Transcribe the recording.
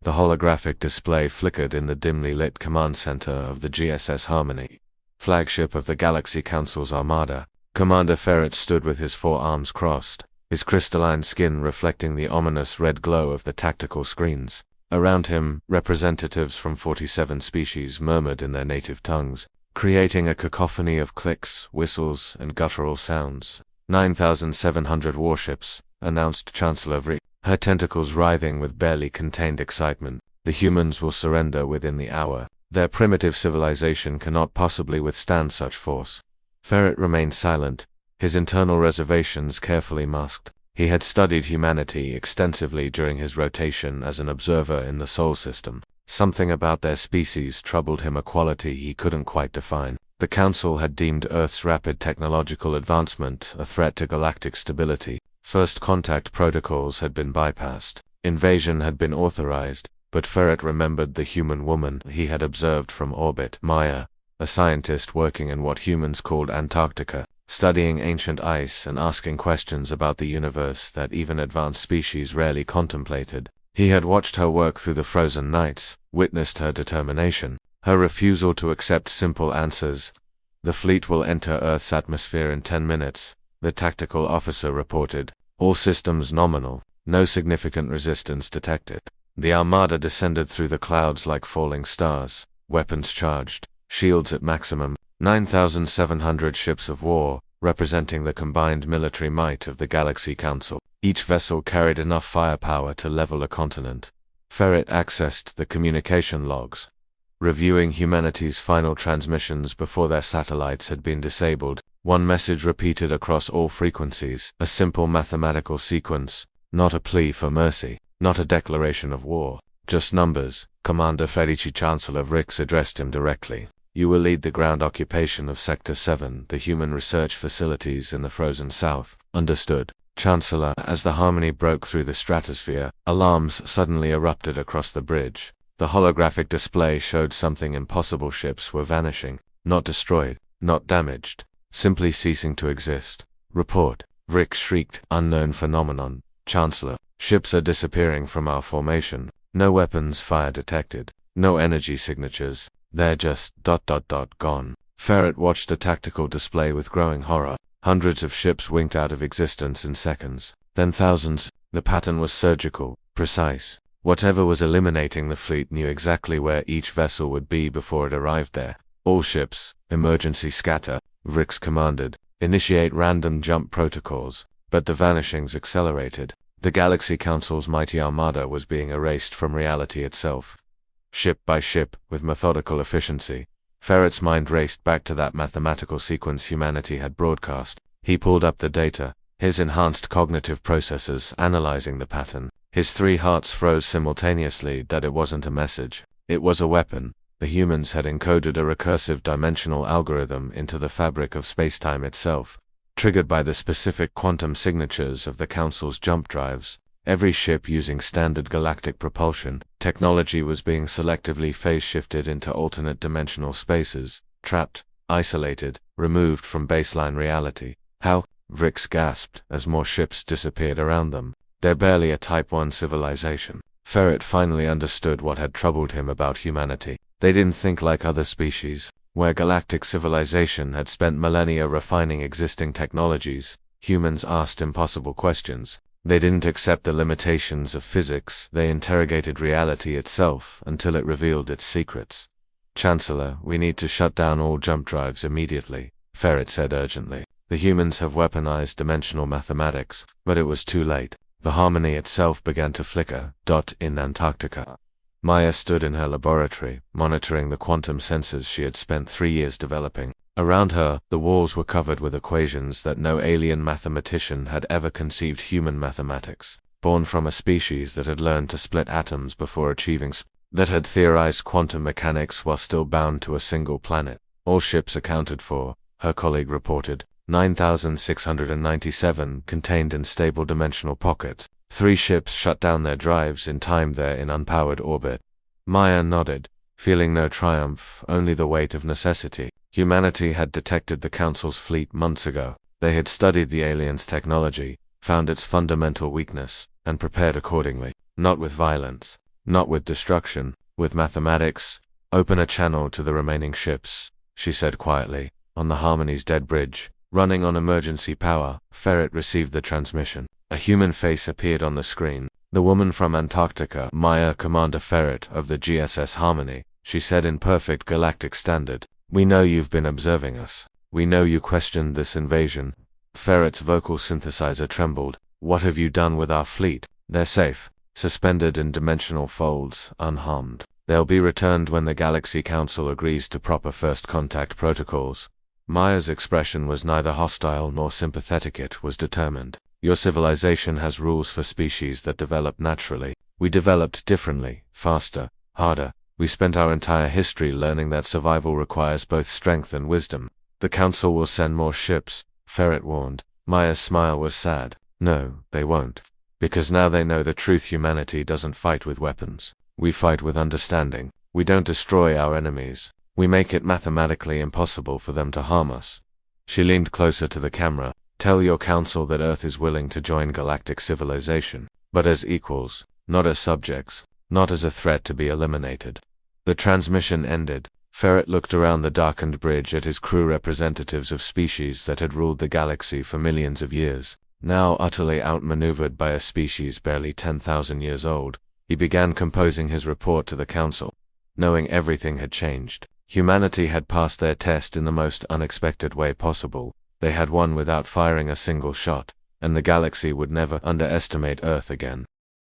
The holographic display flickered in the dimly lit command center of the GSS Harmony, flagship of the Galaxy Council's armada. Commander Ferret stood with his forearms crossed, his crystalline skin reflecting the ominous red glow of the tactical screens. Around him, representatives from 47 species murmured in their native tongues, creating a cacophony of clicks, whistles, and guttural sounds. 9,700 warships, announced Chancellor Vrick, her tentacles writhing with barely contained excitement. The humans will surrender within the hour. Their primitive civilization cannot possibly withstand such force. Ferret remained silent, his internal reservations carefully masked. He had studied humanity extensively during his rotation as an observer in the Sol system. Something about their species troubled him, a quality he couldn't quite define. The Council had deemed Earth's rapid technological advancement a threat to galactic stability. First contact protocols had been bypassed. Invasion had been authorized, but Ferret remembered the human woman he had observed from orbit. Maya, a scientist working in what humans called Antarctica, studying ancient ice and asking questions about the universe that even advanced species rarely contemplated. He had watched her work through the frozen nights, witnessed her determination, her refusal to accept simple answers. "The fleet will enter Earth's atmosphere in 10 minutes, the tactical officer reported. All systems nominal, no significant resistance detected. The armada descended through the clouds like falling stars, weapons charged, shields at maximum. 9,700 ships of war, representing the combined military might of the Galaxy Council. Each vessel carried enough firepower to level a continent. Ferret accessed the communication logs, reviewing humanity's final transmissions before their satellites had been disabled. One message repeated across all frequencies, a simple mathematical sequence, not a plea for mercy, not a declaration of war, just numbers. Commander Ferici. Chancellor Vrix addressed him directly. "You will lead the ground occupation of Sector 7, the human research facilities in the frozen south." "Understood, Chancellor." As the Harmony broke through the stratosphere, alarms suddenly erupted across the bridge. The holographic display showed something impossible. Ships were vanishing, not destroyed, not damaged, simply ceasing to exist. "Report," Vrick shrieked. "Unknown phenomenon, Chancellor. Ships are disappearing from our formation. No weapons fire detected, no energy signatures. They're just ... gone." Ferret watched the tactical display with growing horror. Hundreds of ships winked out of existence in seconds, then thousands. The pattern was surgical, precise. Whatever was eliminating the fleet knew exactly where each vessel would be before it arrived there. "All ships, emergency scatter," Vrix commanded. "Initiate random jump protocols." But the vanishings accelerated. The Galaxy Council's mighty armada was being erased from reality itself. Ship by ship, with methodical efficiency. Ferret's mind raced back to that mathematical sequence humanity had broadcast. He pulled up the data, his enhanced cognitive processors analyzing the pattern. His 3 hearts froze simultaneously. That it wasn't a message. It was a weapon. The humans had encoded a recursive dimensional algorithm into the fabric of spacetime itself, triggered by the specific quantum signatures of the Council's jump drives. Every ship using standard galactic propulsion technology was being selectively phase-shifted into alternate dimensional spaces, trapped, isolated, removed from baseline reality. "How?" Vrix gasped as more ships disappeared around them. "They're barely a Type 1 civilization." Ferret finally understood what had troubled him about humanity. They didn't think like other species. Where galactic civilization had spent millennia refining existing technologies, humans asked impossible questions. They didn't accept the limitations of physics. They interrogated reality itself until it revealed its secrets. "Chancellor, we need to shut down all jump drives immediately," Ferret said urgently. "The humans have weaponized dimensional mathematics." But it was too late. The Harmony itself began to flicker. In Antarctica. Maya stood in her laboratory, monitoring the quantum sensors she had spent 3 years developing. Around her, the walls were covered with equations that no alien mathematician had ever conceived. Human mathematics, born from a species that had learned to split atoms before achieving that had theorized quantum mechanics while still bound to a single planet. "All ships accounted for," her colleague reported. 9,697 contained in stable dimensional pockets. 3 ships shut down their drives in time. They're in unpowered orbit. Maya nodded, feeling no triumph, only the weight of necessity. Humanity had detected the Council's fleet months ago. They had studied the aliens' technology, found its fundamental weakness, and prepared accordingly. Not with violence, Not with destruction, with mathematics. Open a channel to the remaining ships, she said quietly. On the Harmony's dead bridge, running on emergency power, Ferret received the transmission. A human face appeared on the screen. The woman from Antarctica, Maya, Commander Ferret of the GSS Harmony, she said in perfect galactic standard. We know you've been observing us. We know you questioned this invasion. Ferret's vocal synthesizer trembled. What have you done with our fleet? They're safe, suspended in dimensional folds, unharmed. They'll be returned when the Galaxy Council agrees to proper first contact protocols. Maya's expression was neither hostile nor sympathetic. It was determined. Your civilization has rules for species that develop naturally. We developed differently, faster, harder. We spent our entire history learning that survival requires both strength and wisdom. The Council will send more ships, Ferret warned. Maya's smile was sad. No, they won't. Because now they know the truth. Humanity doesn't fight with weapons. We fight with understanding. We don't destroy our enemies. We make it mathematically impossible for them to harm us. She leaned closer to the camera. Tell your council that Earth is willing to join galactic civilization, but as equals, not as subjects, not as a threat to be eliminated. The transmission ended. Ferret looked around the darkened bridge at his crew, representatives of species that had ruled the galaxy for millions of years, now utterly outmaneuvered by a species barely 10,000 years old. He began composing his report to the council. Knowing everything had changed. Humanity had passed their test in the most unexpected way possible. They had won without firing a single shot, and the galaxy would never underestimate Earth again.